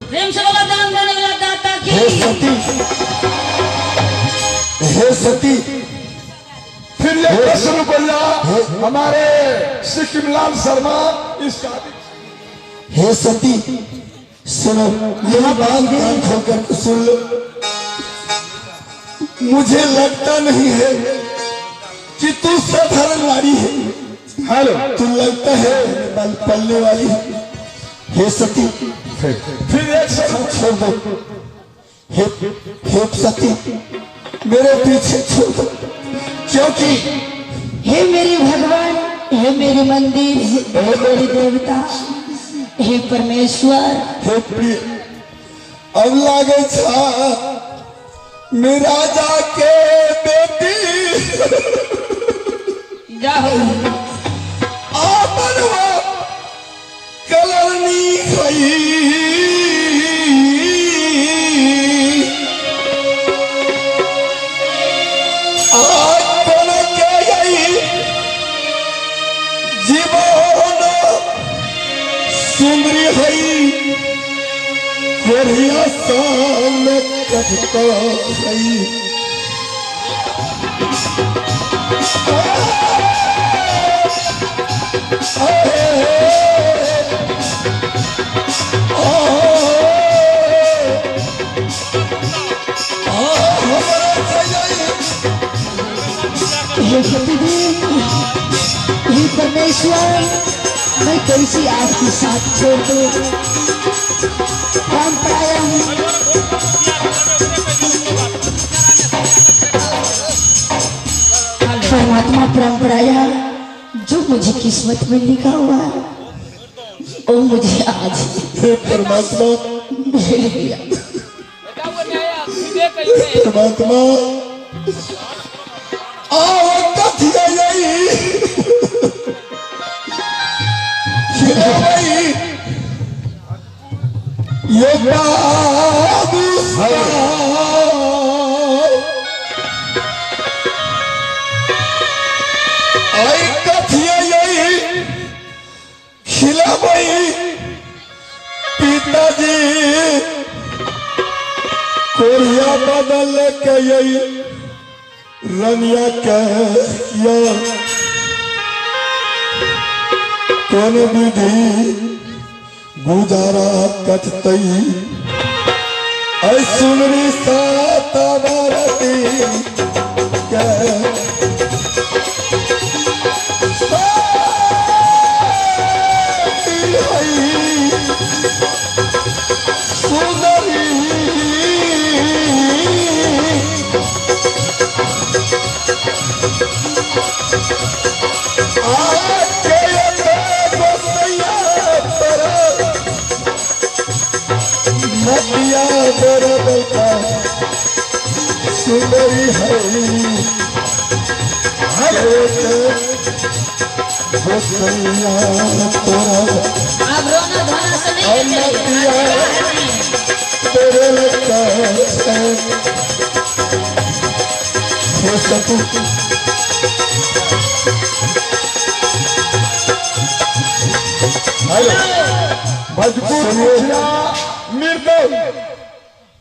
प्रेम से बोला दान देने वाला दाता की। हे सती फिर ये प्रश्न बोला हमारे सिक्किमलाल शर्मा इसका। हे सती सुनो, यह बात कान खोलकर सुन लो। मुझे लगता नहीं है कि तू साधारण नारी है। हेलो, तू लगता है बल पलने वाली है। हे सती फिर एक शब्द छोड़ दो। हे सती मेरे पीछे छोड़ दो, क्योंकि हे मेरे भगवान, हे मेरे मंदिर, हे मेरे देवता, हे परमेश्वर, हे प्रिय अब लागे छा मेरा जाके बेटी जाओ आपनवा कलरनी खई आपन के गई जीवन सुंदरी हई कोरिया साल कटता हई। हे सतीदेव, हे परमेश्वर, मैं कैसे आपके साथ छोड़ दूं? राम प्रायम परमात्मा परंपराया जो मुझे किस्मत में लिखा हुआ है वो मुझे आज हे परमात्मा मिल गया। परमात्मा आओ कथिया यही खिलावई ये बाबू आई कथिया यही खिलावई पिताजी कोरिया बदल के यही रनिया किया कौन विधि गुजारा कटतई सुनरी सात बारती सुंदरी है तेरे लगता मजबूर मृदु